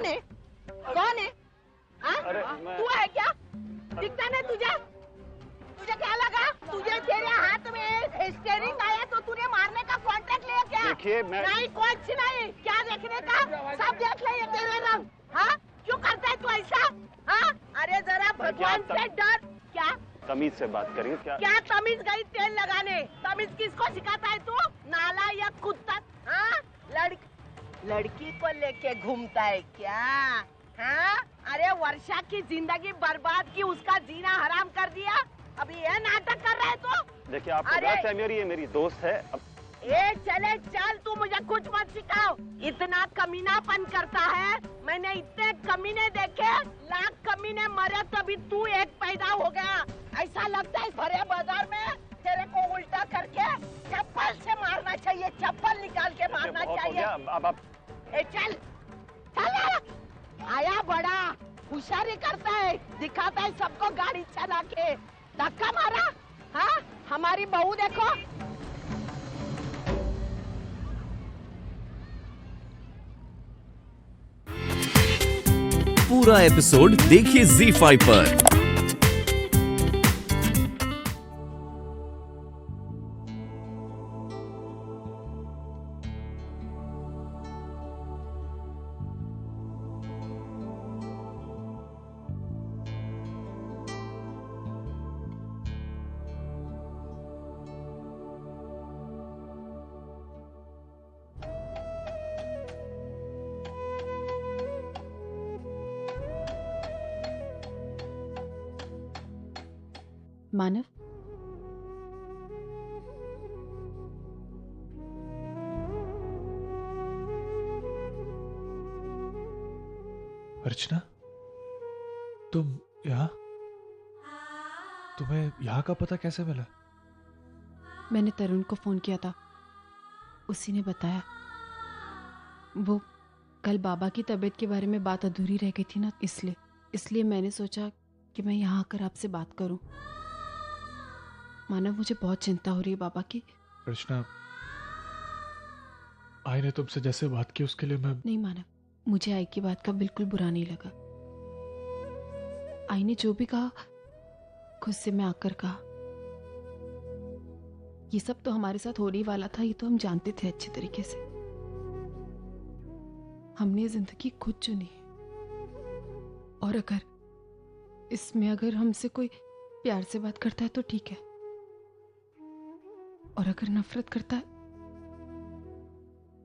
कौन है? कौन है? तू है क्या? दिखता नहीं तुझे? तुझे क्या लगा? तुझे तेरे हाथ में स्टीयरिंग आया तो तूने मारने का कॉन्ट्रैक्ट लिया क्या? देखिए मैं नहीं, कुछ नहीं। क्या देखने का? सब देख ले ये तेरे रंग। हाँ, क्यों करता है तू ऐसा? हाँ, अरे जरा भगवान से डर। क्या तमीज से बात करिए। क्या तमीज गई तेल लगाने? तमीज किसको सिखाता है तू? नालायक कुत्ता। हाँ, लड़की को लेके घूमता है क्या? हाँ, अरे वर्षा की जिंदगी बर्बाद की, उसका जीना हराम कर दिया। अभी ये नाटक कर रहा है तू? देखिए आपको गलत है, ये मेरी दोस्त है। ए चले चल, तू मुझे कुछ मत सिखाओ। इतना कमीनापन करता है, मैंने इतने कमीने देखे, लाख कमीने मरे तभी तू एक पैदा हो गया। ऐसा लगता है भरे बाजार में तेरे को उल्टा करके चप्पल से मारना चाहिए, चप्पल निकाल के मारना चाहिए। अब आप ए चल चल, आया बड़ा होशियारी करता है, दिखाता है सबको गाड़ी चला के। धक्का मारा। हाँ, हमारी बहू देखो। पूरा एपिसोड देखिए ZEE5 पर। मानव, अर्चना, तुम यहाँ? तुम्हें यहाँ का पता कैसे मिला? मैंने तरुण को फोन किया था, उसी ने बताया। वो कल बाबा की तबीयत के बारे में बात अधूरी रह गई थी ना, इसलिए मैंने सोचा कि मैं यहाँ आकर आपसे बात करूं। मानव, मुझे बहुत चिंता हो रही है बाबा की। अर्चना, आई ने तुमसे जैसे बात की उसके लिए मैं... नहीं मानव, मुझे आई की बात का बिल्कुल बुरा नहीं लगा। आई ने जो भी कहा खुद से मैं आकर कहा। ये सब तो हमारे साथ होने वाला था, ये तो हम जानते थे अच्छे तरीके से। हमने जिंदगी खुद चुनी, और अगर हमसे कोई प्यार से बात करता है तो ठीक है, और अगर नफरत करता है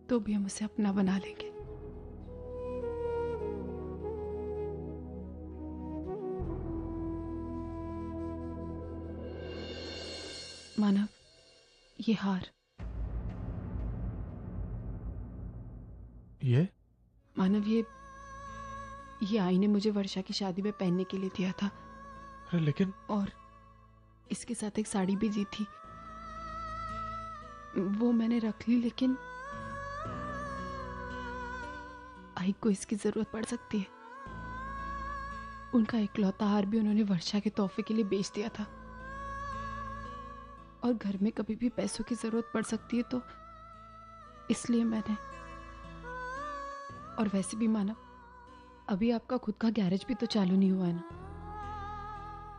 तो भी हम उसे अपना बना लेंगे। मानव, ये हार, ये मानव, ये आई ने मुझे वर्षा की शादी में पहनने के लिए दिया था। अरे लेकिन... और इसके साथ एक साड़ी भी दी थी, वो मैंने रख ली, लेकिन आई को इसकी जरूरत पड़ सकती है। उनका इकलौता हार भी उन्होंने वर्षा के तोहफे के लिए बेच दिया था, और घर में कभी भी पैसों की जरूरत पड़ सकती है, तो इसलिए मैंने... और वैसे भी मानव, अभी आपका खुद का गैरेज भी तो चालू नहीं हुआ है ना,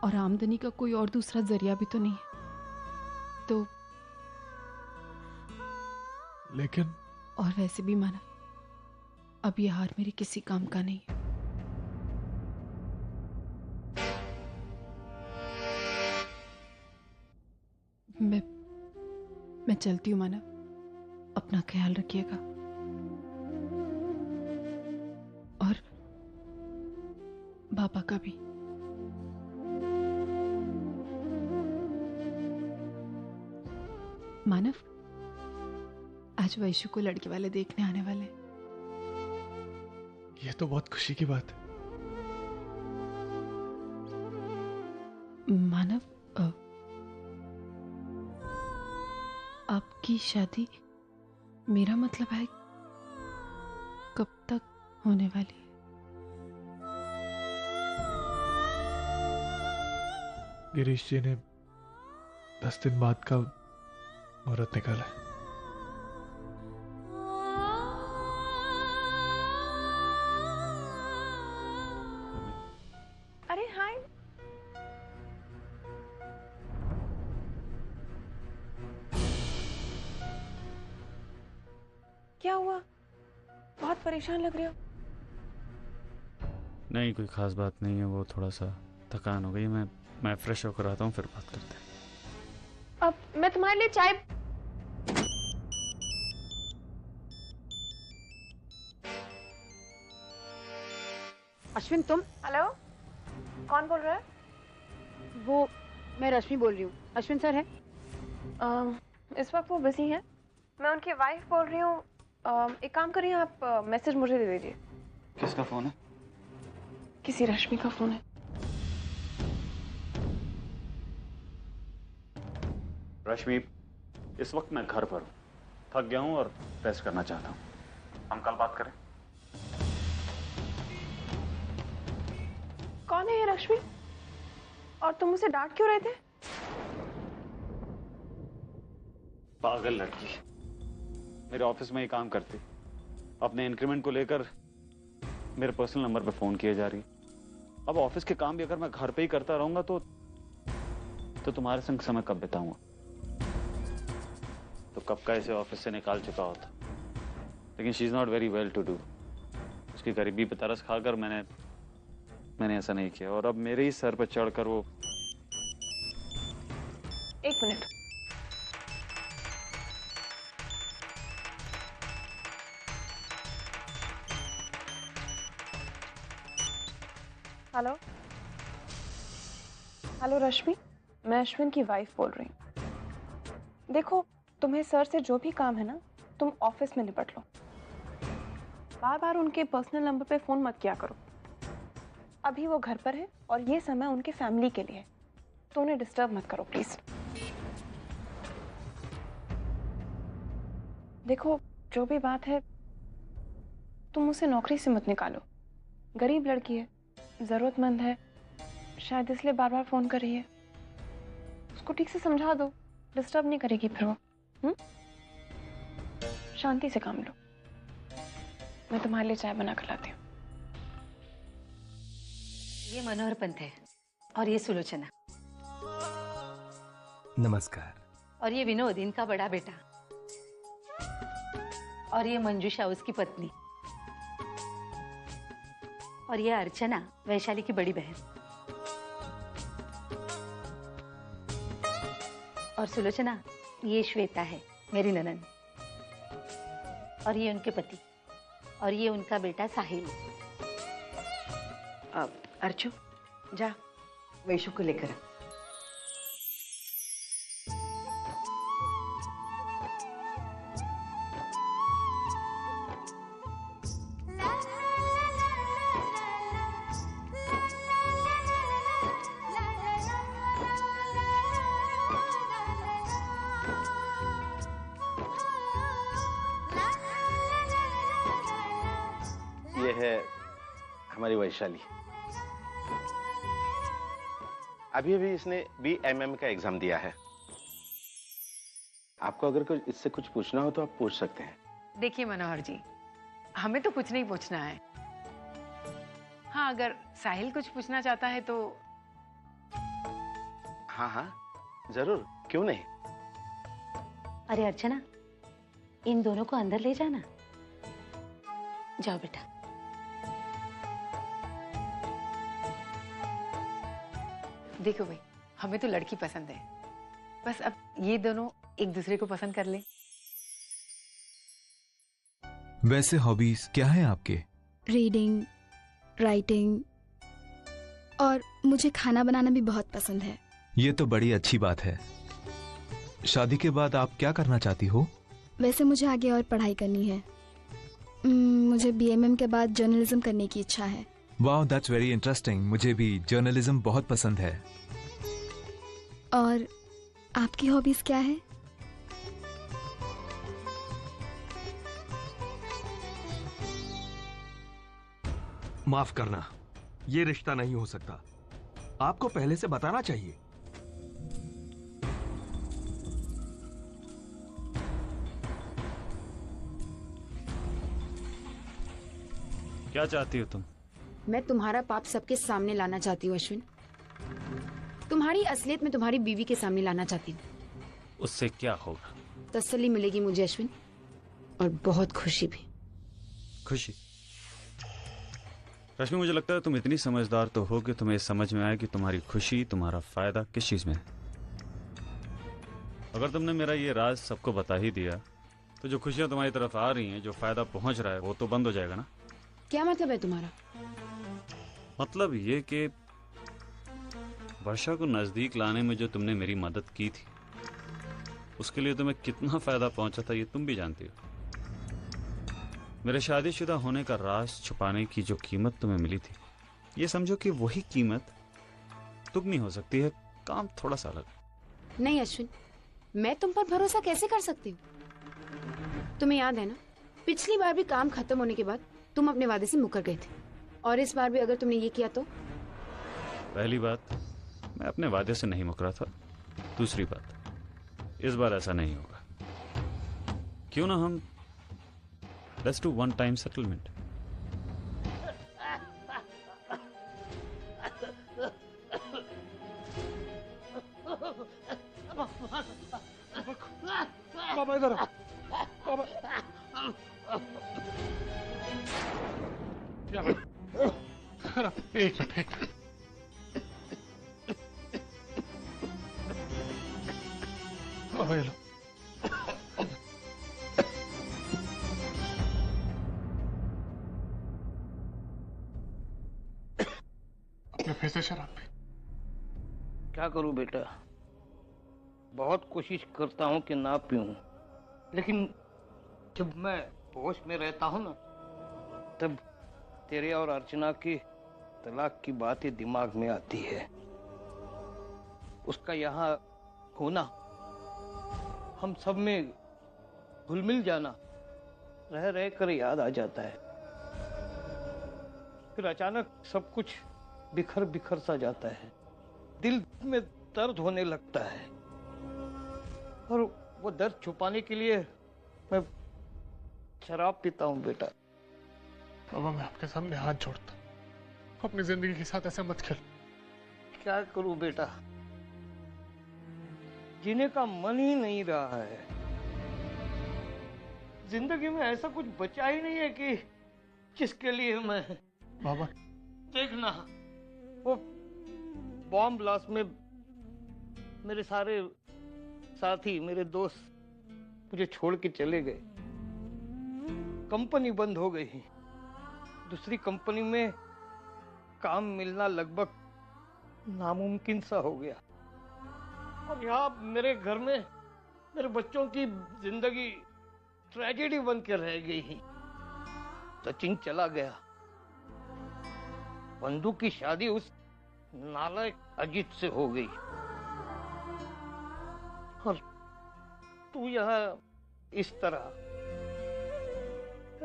और आमदनी का कोई और दूसरा जरिया भी तो नहीं है, तो... लेकिन... और वैसे भी मानव, अब ये हार मेरे किसी काम का नहीं है। मैं चलती हूँ मानव, अपना ख्याल रखिएगा, और बाबा का भी। मानव, आज वैशु को लड़के वाले देखने आने वाले। ये तो बहुत खुशी की बात है। मानव, आपकी शादी, मेरा मतलब है, कब तक होने वाली है? गिरीश जी ने 10 दिन बाद का मुहूर्त निकाला है। हुआ? बहुत परेशान लग रहे हो। नहीं, कोई खास बात नहीं है, वो थोड़ा सा थकान हो गई। मैं फ्रेश होकर आता हूँ, फिर बात करते हैं। अब मैं तुम्हारे लिए चाय। अश्विन तुम? हेलो, कौन बोल रहा है? वो मैं रश्मि बोल रही हूँ। अश्विन सर है? इस वक्त वो बिजी हैं। मैं उनकी वाइफ बोल रही हूँ। एक काम करिए, आप मैसेज मुझे दे दीजिए। किसका फोन है? किसी रश्मि का फोन है। रश्मि, इस वक्त मैं घर पर हूँ, थक गया हूँ और रेस्ट करना चाहता हूँ। हम कल बात करें। कौन है ये रश्मि? और तुम उसे डांट क्यों रहे थे? पागल लड़की, मेरे ऑफिस में ही काम करती, अपने इंक्रीमेंट को लेकर मेरे पर्सनल नंबर पे फोन किए जा रही। अब ऑफिस के काम भी अगर मैं घर पे ही करता रहूंगा तो तुम्हारे संग समय कब बिताऊंगा? तो कब का इसे ऑफिस से निकाल चुका होता। लेकिन she is not very well to do. उसकी गरीबी पे तरस खाकर मैंने ऐसा नहीं किया, और अब मेरे ही सर पर चढ़कर वो। एक मिनट। हेलो हेलो रश्मि, मैं अश्विन की वाइफ बोल रही हूँ। देखो, तुम्हें सर से जो भी काम है ना, तुम ऑफिस में निपट लो। बार बार उनके पर्सनल नंबर पे फोन मत किया करो। अभी वो घर पर है और ये समय उनके फैमिली के लिए है, तो उन्हें डिस्टर्ब मत करो प्लीज। देखो, जो भी बात है, तुम उसे नौकरी से मत निकालो। गरीब लड़की है, जरूरतमंद है, शायद इसलिए बार बार फोन कर रही है। उसको ठीक से समझा दो, डिस्टर्ब नहीं करेगी फिर वो। शांति से काम लो। मैं तुम्हारे लिए चाय बना कर लाती हूँ। ये मनोहर पंत है और ये सुलोचना। नमस्कार। और ये विनोद, इनका बड़ा बेटा। और ये मंजूषा, उसकी पत्नी। और ये अर्चना, वैशाली की बड़ी बहन। और सुलोचना, ये श्वेता है, मेरी ननद। और ये उनके पति। और ये उनका बेटा साहिल। अर्चू जा वैशु को लेकर। ये है हमारी वैशाली। अभी अभी इसने BMM का एग्जाम दिया है। आपको अगर इससे कुछ पूछना हो तो आप पूछ सकते हैं। देखिए मनोहर जी, हमें तो कुछ नहीं पूछना है। हाँ, अगर साहिल कुछ पूछना चाहता है तो। हाँ हाँ जरूर, क्यों नहीं। अरे अर्चना, इन दोनों को अंदर ले जाना। जाओ बेटा। देखो भाई, हमें तो लड़की पसंद है, बस अब ये दोनों एक दूसरे को पसंद कर ले। वैसे हॉबीज क्या है आपके? रीडिंग, राइटिंग और मुझे खाना बनाना भी बहुत पसंद है। ये तो बड़ी अच्छी बात है। शादी के बाद आप क्या करना चाहती हो? वैसे मुझे आगे और पढ़ाई करनी है। मुझे BMM के बाद जर्नलिज्म करने की इच्छा है। वाह, दैट्स वेरी इंटरेस्टिंग। मुझे भी जर्नलिज्म बहुत पसंद है। और आपकी हॉबीज क्या है? माफ करना, ये रिश्ता नहीं हो सकता। आपको पहले से बताना चाहिए। क्या चाहती हो तुम? मैं तुम्हारा पाप सबके सामने लाना चाहती हूँ अश्विन। तुम्हारी असलियत में तुम्हारी बीवी के सामने लाना चाहती हूँ। उससे क्या होगा? तसल्ली मिलेगी मुझे अश्विन, और बहुत खुशी भी। खुशी। रश्मि, मुझे लगता है तुम इतनी समझदार तो हो कि तुम्हें समझ में आए कि तुम्हारी खुशी, तुम्हारा फायदा किस चीज में है। अगर तुमने मेरा ये राज सबको बता ही दिया तो जो खुशियां तुम्हारी तरफ आ रही हैं, जो फायदा पहुंच रहा है, वो तो बंद हो जाएगा ना। क्या मतलब है तुम्हारा? मतलब ये कि वर्षा को नजदीक लाने में जो तुमने मेरी मदद की थी, उसके लिए तुम्हें कितना फायदा पहुंचा था ये तुम भी जानती हो। मेरे शादीशुदा होने का राज छुपाने की जो कीमत तुम्हें मिली थी, ये समझो कि वही कीमत दुगनी हो सकती है, काम थोड़ा सा अलग। नहीं अश्विन, मैं तुम पर भरोसा कैसे कर सकती हूँ? तुम्हें याद है ना, पिछली बार भी काम खत्म होने के बाद तुम अपने वादे से मुकर गए थे, और इस बार भी अगर तुमने ये किया तो? पहली बात, मैं अपने वादे से नहीं मुकरा था। दूसरी बात, इस बार ऐसा नहीं होगा। क्यों ना हम let's do one time settlement. बाबा इधर आओ। बाबा एक मिनट। बाबा ये लो। अपने फिर से शराब पी। क्या करूं बेटा, बहुत कोशिश करता हूं कि ना पीऊं, लेकिन जब मैं होश में रहता हूं ना, तब तेरे और अर्चना की तलाक की बातें दिमाग में आती है। उसका यहाँ होना, हम सब में घुल मिल जाना, रह रह कर याद आ जाता है। फिर अचानक सब कुछ बिखर बिखर सा जाता है, दिल में दर्द होने लगता है, और वो दर्द छुपाने के लिए मैं शराब पीता हूँ बेटा। बाबा मैं आपके सामने हाथ जोड़ता हूँ, अपनी जिंदगी के साथ ऐसे मत खेल। क्या करूं बेटा, जीने का मन ही नहीं रहा है। जिंदगी में ऐसा कुछ बचा ही नहीं है कि जिसके लिए मैं। बाबा देखना, वो बॉम्ब ब्लास्ट में मेरे सारे साथी, मेरे दोस्त मुझे छोड़ के चले गए। कंपनी बंद हो गई, दूसरी कंपनी में काम मिलना लगभग नामुमकिन सा हो गया, और यहाँ मेरे घर में मेरे बच्चों की जिंदगी ट्रेजेडी बन के रह गई। सचिन चला गया, बंधु की शादी उस नालायक अजीत से हो गई, और तू यहाँ इस तरह।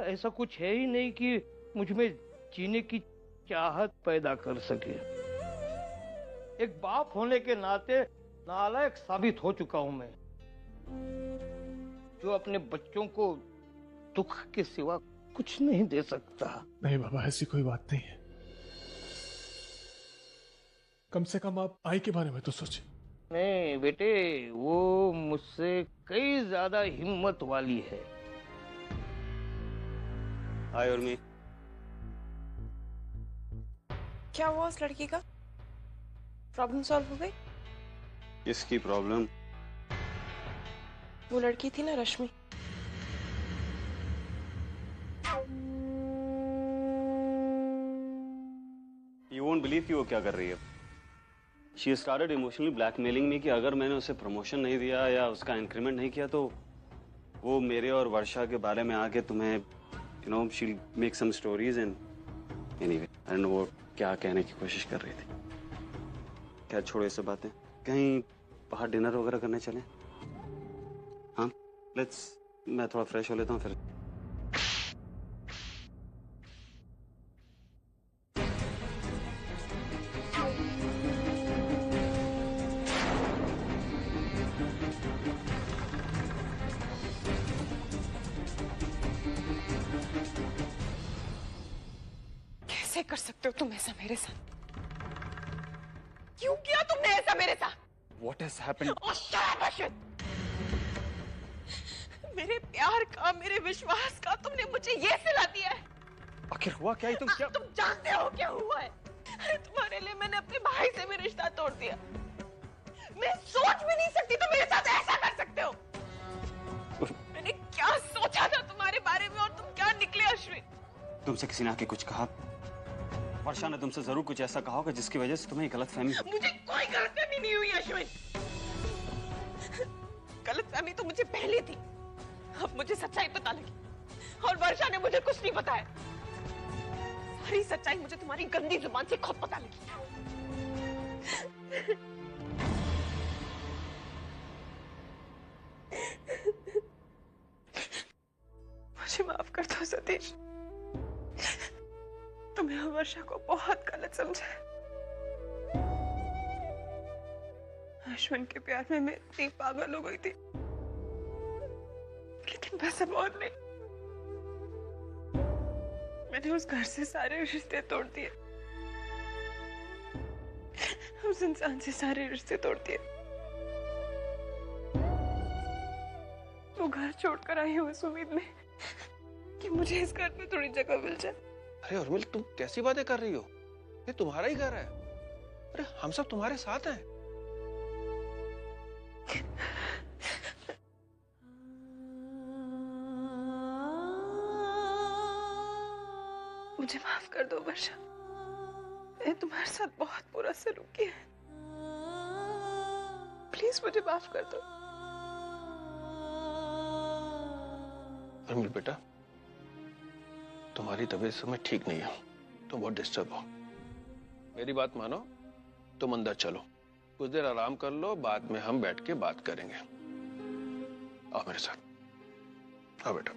ऐसा कुछ है ही नहीं कि मुझ में जीने की चाहत पैदा कर सके। एक बाप होने के नाते नालायक साबित हो चुका हूं मैं, जो अपने बच्चों को दुख के सिवा कुछ नहीं दे सकता। नहीं बाबा, ऐसी कोई बात नहीं है। कम से कम आप आई के बारे में तो सोचिए। नहीं बेटे, वो मुझसे कई ज्यादा हिम्मत वाली है। हाय उर्मी। क्या हुआ उस लड़की का? प्रॉब्लम सॉल्व हो गई? किसकी प्रॉब्लम? वो लड़की थी ना, रश्मि। यू वोंट बिलीव कि वो क्या कर रही है। शी स्टार्टेड इमोशनली ब्लैकमेलिंग मी कि अगर मैंने उसे प्रमोशन नहीं दिया या उसका इंक्रीमेंट नहीं किया तो वो मेरे और वर्षा के बारे में आके तुम्हें you know she make some stories and anyway I don't know वो क्या कहने की कोशिश कर रही थी। क्या छोड़ो ये सब बातें, कहीं बाहर डिनर वगैरह करने चलें? हाँ लेट्स, मैं थोड़ा फ्रेश हो लेता हूँ फिर। कैसे कर सकते हो तुम ऐसा मेरे साथ? क्यों किया तुमने ऐसा मेरे साथ? What has happened? Oh, shut up, Ashwin! मेरे प्यार का, मेरे विश्वास का तुमने मुझे ये सिला दिया है। आखिर हुआ क्या? तुम क्या? तुम जानते हो क्या हुआ है? अरे तुम्हारे लिए मैंने अपने भाई से भी रिश्ता तोड़ दिया। मैं सोच भी नहीं सकती तुम मेरे साथ ऐसा कर सकते हो। मैंने क्या सोचा था तुम्हारे बारे में और तुम क्या निकले अश्विन। तुमसे किसी ने आके कुछ कहा? वर्षा ने तुमसे जरूर कुछ ऐसा कहा होगा जिसकी वजह से तुम्हें गलतफहमी हो। मुझे कोई गलतफहमी नहीं हुई अश्विन। गलतफहमी तो मुझे पहले थी, अब मुझे सच्चाई पता लगी और वर्षा ने मुझे कुछ नहीं बताया। सारी सच्चाई मुझे तुम्हारी गंदी जुबान से खुद पता लगी। मुझे माफ कर दो सतीश, तुम्हें वर्षा को बहुत गलत समझा है। अश्विन के प्यार में मैं इतनी पागल हो गई थी, लेकिन बस अब और नहीं। मैंने उस घर से सारे रिश्ते तोड़ दिए, उस इंसान से सारे रिश्ते तोड़ दिए। वो घर छोड़कर आई हूँ इस उम्मीद में कि मुझे इस घर में थोड़ी जगह मिल जाए। अरे उर्मिल, तुम कैसी बातें कर रही हो? ये तुम्हारा ही घर है। अरे हम सब तुम्हारे साथ हैं। मुझे माफ कर दो वर्षा, मैंने तुम्हारे साथ बहुत बुरा सलूक किया है। प्लीज मुझे माफ कर दो। उर्मिल बेटा, तुम्हारी तबीयत समय ठीक नहीं है, तुम बहुत डिस्टर्ब हो। मेरी बात मानो, तुम अंदर चलो, कुछ देर आराम कर लो, बाद में हम बैठ के बात करेंगे। आओ मेरे साथ, आओ बेटा।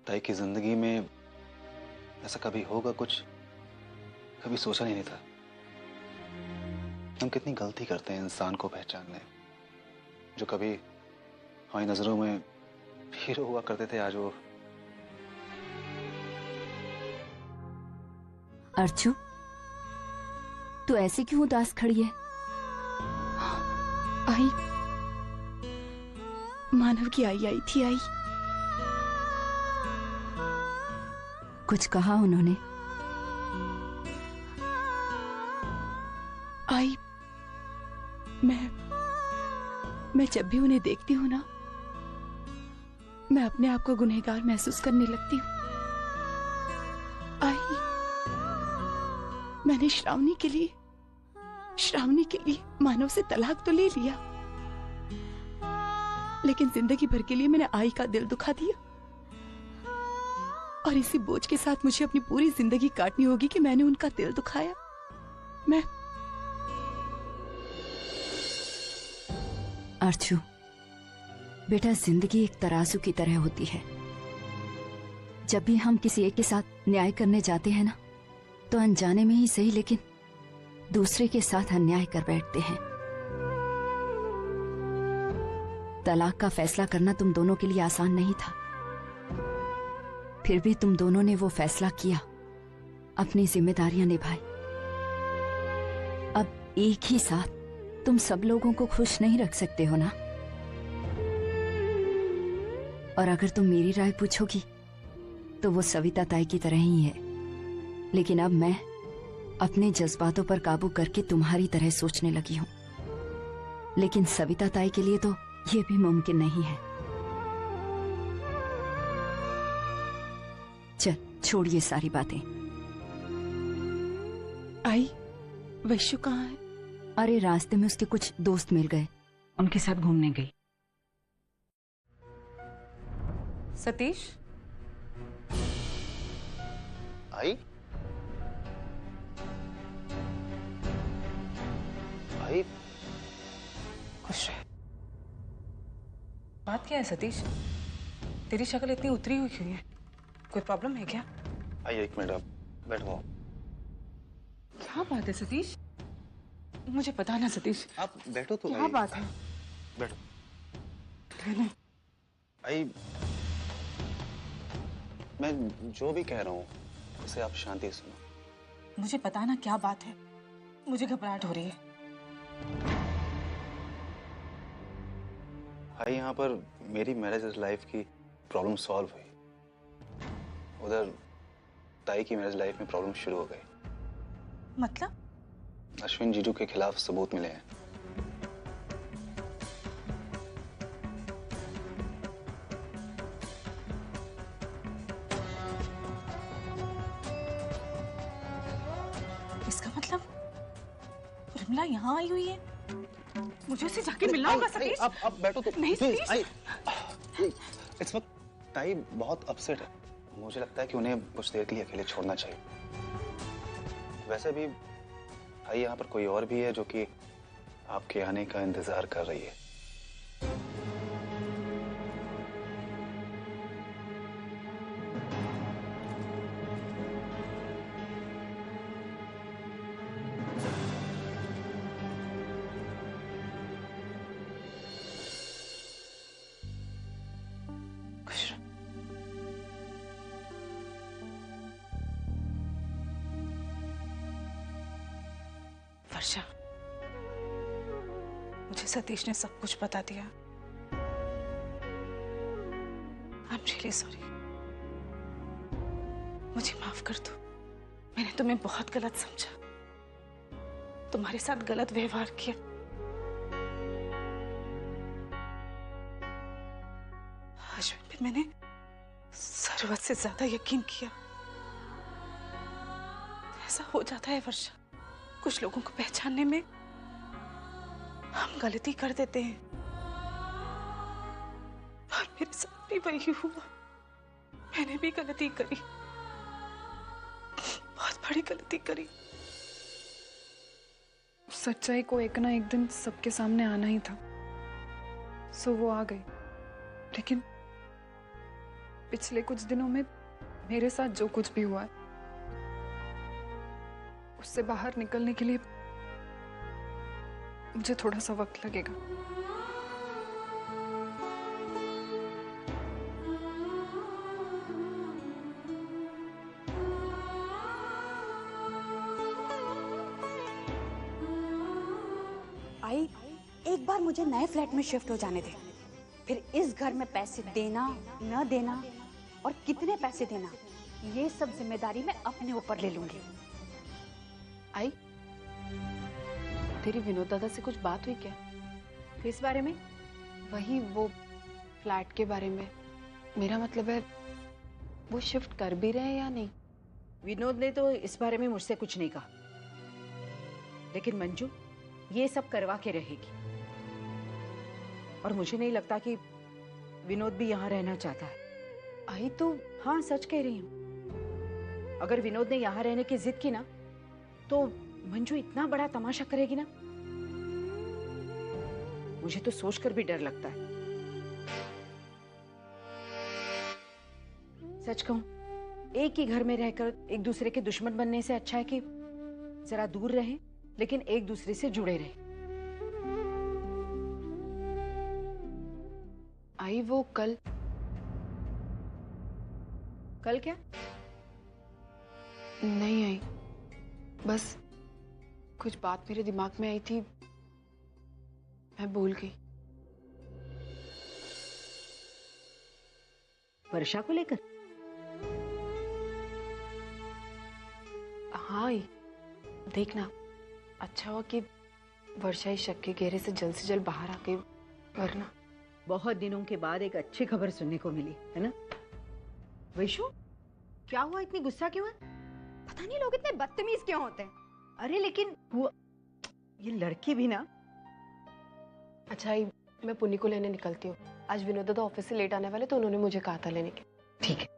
ताई की जिंदगी में ऐसा कभी होगा कुछ कभी सोचा नहीं था। हम कितनी गलती करते हैं इंसान को पहचानने। जो कभी हमारी नजरों में हीरो हुआ करते थे, आज वो। अर्चू, तू ऐसे क्यों उदास खड़ी है? आई, मानव की आई थी। आई, कुछ कहा उन्होंने? आई, मैं जब भी उन्हें देखती हूँ ना, मैं अपने आप को गुनहगार महसूस करने लगती हूँ। आई, मैंने श्रावणी के लिए मानव से तलाक तो ले लिया, लेकिन जिंदगी भर के लिए मैंने आई का दिल दुखा दिया। और इसी बोझ के साथ मुझे अपनी पूरी जिंदगी काटनी होगी कि मैंने उनका दिल दुखाया। मैं अर्चू बेटा, जिंदगी एक तराजू की तरह होती है। जब भी हम किसी एक के साथ न्याय करने जाते हैं ना, तो अनजाने में ही सही, लेकिन दूसरे के साथ अन्याय कर बैठते हैं। तलाक का फैसला करना तुम दोनों के लिए आसान नहीं था, फिर भी तुम दोनों ने वो फैसला किया, अपनी जिम्मेदारियां निभाई। अब एक ही साथ तुम सब लोगों को खुश नहीं रख सकते हो ना। और अगर तुम मेरी राय पूछोगी तो वो सविता ताई की तरह ही है, लेकिन अब मैं अपने जज्बातों पर काबू करके तुम्हारी तरह सोचने लगी हूं। लेकिन सविता ताई के लिए तो ये भी मुमकिन नहीं है। चल छोड़िए सारी बातें। आई, वैशु कहाँ है? अरे रास्ते में उसके कुछ दोस्त मिल गए, उनके साथ घूमने गई। सतीश, आई आई, खुश रहे। बात क्या है सतीश? तेरी शक्ल इतनी उतरी हुई क्यों है? कोई प्रॉब्लम है क्या? आई एक मिनट, आप बैठो। क्या बात है सतीश? मुझे पता ना सतीश। आप बैठो तो। क्या बात है? बैठो। कहने। आई, मैं जो भी कह रहा हूँ उसे आप शांति से सुनो। मुझे पता ना क्या बात है, मुझे घबराहट हो रही है। आई, यहाँ पर मेरी मैरिज लाइफ की प्रॉब्लम सॉल्व हुई, उधर ताई की मैरिज लाइफ में प्रॉब्लम शुरू हो गई। मतलब? अश्विन जीजू के खिलाफ सबूत मिले हैं। इसका मतलब उर्मिला यहाँ आई हुई है। मुझे उससे जाके मिलना होगा सतीश। अब बैठो तो। नहीं सतीश। इस वक्त ताई बहुत अपसेट है। मुझे लगता है कि उन्हें कुछ देर के लिए अकेले छोड़ना चाहिए। वैसे भी ताई यहाँ पर कोई और भी है जो कि आपके आने का इंतजार कर रही है। वर्षा, मुझे सतीश ने सब कुछ बता दिया। I am really sorry. मुझे माफ कर दो। मैंने तुम्हें बहुत गलत समझा, तुम्हारे साथ गलत व्यवहार किया। अश्विन पे मैंने जरूरत से ज्यादा यकीन किया। ऐसा हो जाता है वर्षा, कुछ लोगों को पहचानने में हम गलती कर देते हैं और मेरे साथ भी वही हुआ। मैंने भी गलती करी, बहुत बड़ी गलती करी। सच्चाई को एक ना एक दिन सबके सामने आना ही था, सो वो आ गई। लेकिन पिछले कुछ दिनों में मेरे साथ जो कुछ भी हुआ है, उससे बाहर निकलने के लिए मुझे थोड़ा सा वक्त लगेगा। आई, एक बार मुझे नए फ्लैट में शिफ्ट हो जाने दे, फिर इस घर में पैसे देना न देना और कितने पैसे देना, ये सब जिम्मेदारी मैं अपने ऊपर ले लूंगी। आई, तेरी विनोद दादा से कुछ बात हुई क्या? किस बारे में? वही वो फ्लैट के बारे में। मेरा मतलब है वो शिफ्ट कर भी रहे हैं या नहीं? विनोद ने तो इस बारे में मुझसे कुछ नहीं कहा, लेकिन मंजू ये सब करवा के रहेगी। और मुझे नहीं लगता कि विनोद भी यहाँ रहना चाहता है। आई तो हाँ, सच कह रही हूँ। अगर विनोद ने यहाँ रहने की जिद की ना, तो मंजू इतना बड़ा तमाशा करेगी ना, मुझे तो सोचकर भी डर लगता है। सच कहूं, एक ही घर में रहकर एक दूसरे के दुश्मन बनने से अच्छा है कि जरा दूर रहें, लेकिन एक दूसरे से जुड़े रहें। आई वो कल क्या? नहीं आई, बस कुछ बात मेरे दिमाग में आई थी, मैं भूल गई। वर्षा को लेकर? हाँ आई, देखना अच्छा हुआ कि वर्षा इस शक के घेरे से जल्द बाहर आ गई, वरना। बहुत दिनों के बाद एक अच्छी खबर सुनने को मिली है ना? वैशु, क्या हुआ? इतनी गुस्सा क्यों है? पता नहीं लोग इतने बदतमीज क्यों होते हैं। अरे लेकिन वो ये लड़की भी ना। अच्छा आई, मैं पुन्नी को लेने निकलती हूँ। आज विनोद दादा ऑफिस से लेट आने वाले, तो उन्होंने मुझे कहा था लेने के। ठीक है।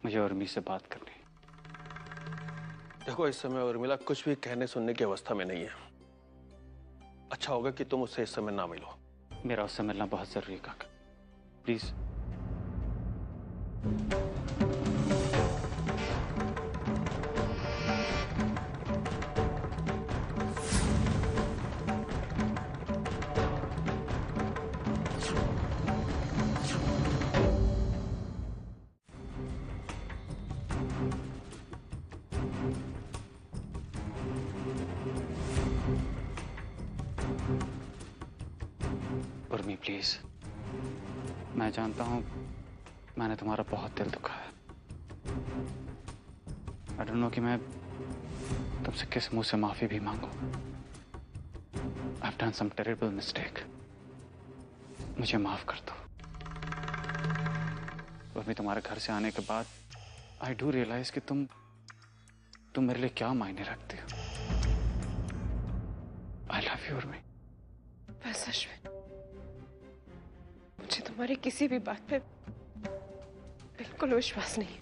मुझे उर्मी से बात करनी है। देखो, इस समय उर्मिला कुछ भी कहने सुनने की अवस्था में नहीं है। अच्छा होगा कि तुम उससे इस समय ना मिलो। मेरा उससे मिलना बहुत जरूरी है काका, प्लीज। उर्मी प्लीज, मैं जानता हूं मैंने तुम्हारा बहुत दिल दुखाया। आई डोंट नो कि मैं तुमसे किस मुंह से माफी भी मांगू। I've done some terrible mistake. मुझे माफ कर दो। उर्मी, तुम्हारे घर से आने के बाद आई डू रियलाइज कि तुम मेरे लिए क्या मायने रखती हो। I love you Urmi. बस अश्विन, मुझे तुम्हारी किसी भी बात पे बिल्कुल विश्वास नहीं है।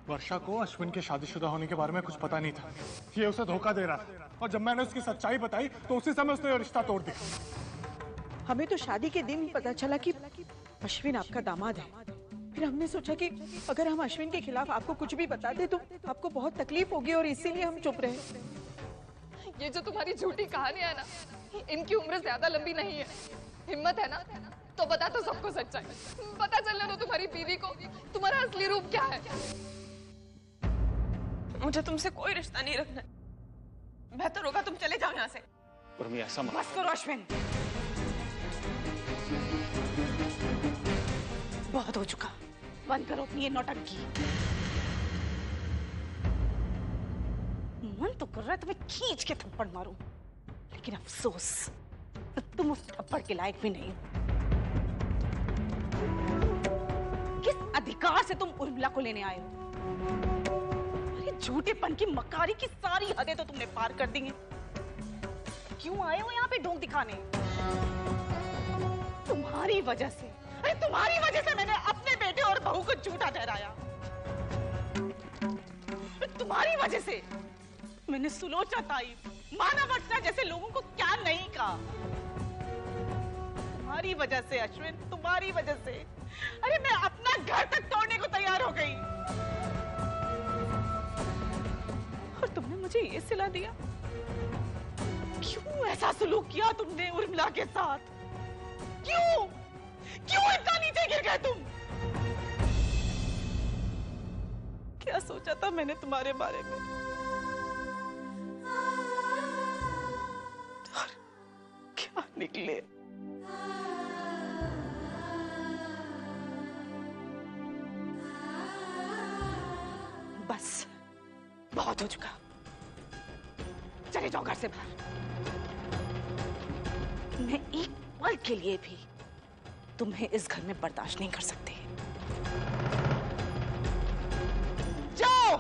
वर्षा को अश्विन के शादीशुदा होने के बारे में कुछ पता नहीं था। ये उसे धोखा दे रहा था, और जब मैंने उसकी सच्चाई बताई तो उसी समय उसने रिश्ता तोड़ दिया। हमें तो शादी के दिन पता चला कि अश्विन आपका दामाद है। फिर हमने सोचा कि अगर हम अश्विन के खिलाफ आपको कुछ भी बता दे तो आपको बहुत तकलीफ होगी, और इसीलिए हम चुप रहे। ये जो तुम्हारी झूठी कहानियां है ना, इनकी उम्र ज्यादा लंबी नहीं है। हिम्मत है ना तो बता दो सबको सच्चाई। पता चलने दो तुम्हारी बीवी को तुम्हारा असली रूप क्या है। मुझे तुमसे कोई रिश्ता नहीं रखना। बेहतर होगा तुम चले जाओ यहाँ से। उर्मी, ऐसा मत बस करो अश्विन, बहुत हो चुका। बंद करो अपनी ये नौटंकी। मन तो कर रहा है तुम्हें खींच के थप्पड़ मारूं, लेकिन अफसोस तुम उस थप्पड़ के लायक भी नहीं हो। किस अधिकार से तुम उर्मिला को लेने आए हो? अरे झूठेपन की मकारी की सारी हदें तो तुमने पार कर दी हैं। क्यों आए हो यहाँ पे ढोंग दिखाने? तुम्हारी वजह से, अरे तुम्हारी वजह से मैंने अपने बेटे और बहू को झूठा ठहराया। तुम्हारी वजह से मैंने सुलोचना ताई, मानव अर्चना जैसे लोगों को क्या नहीं कहा। तुम्हारी वजह से अश्विन, तुम्हारी वजह से। अरे मैं अपना घर तक तोड़ने को तैयार हो गई, और तुमने मुझे ये सिला दिया। क्यों ऐसा सलूक किया तुमने उर्मिला के साथ? क्यों क्यों इतना नीचे गिर गए तुम? क्या सोचा था मैंने तुम्हारे बारे में? और क्या निकले? बस बहुत हो चुका। चले जाओ घर से बाहर। मैं एक पल के लिए भी तुम्हें इस घर में बर्दाश्त नहीं कर सकती। जाओ।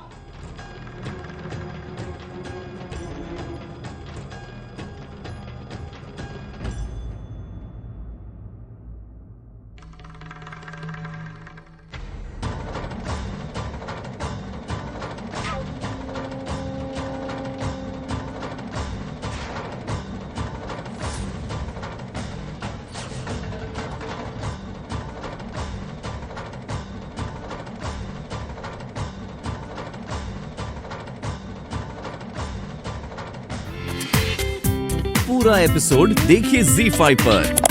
पूरा एपिसोड देखिए ZEE5 पर।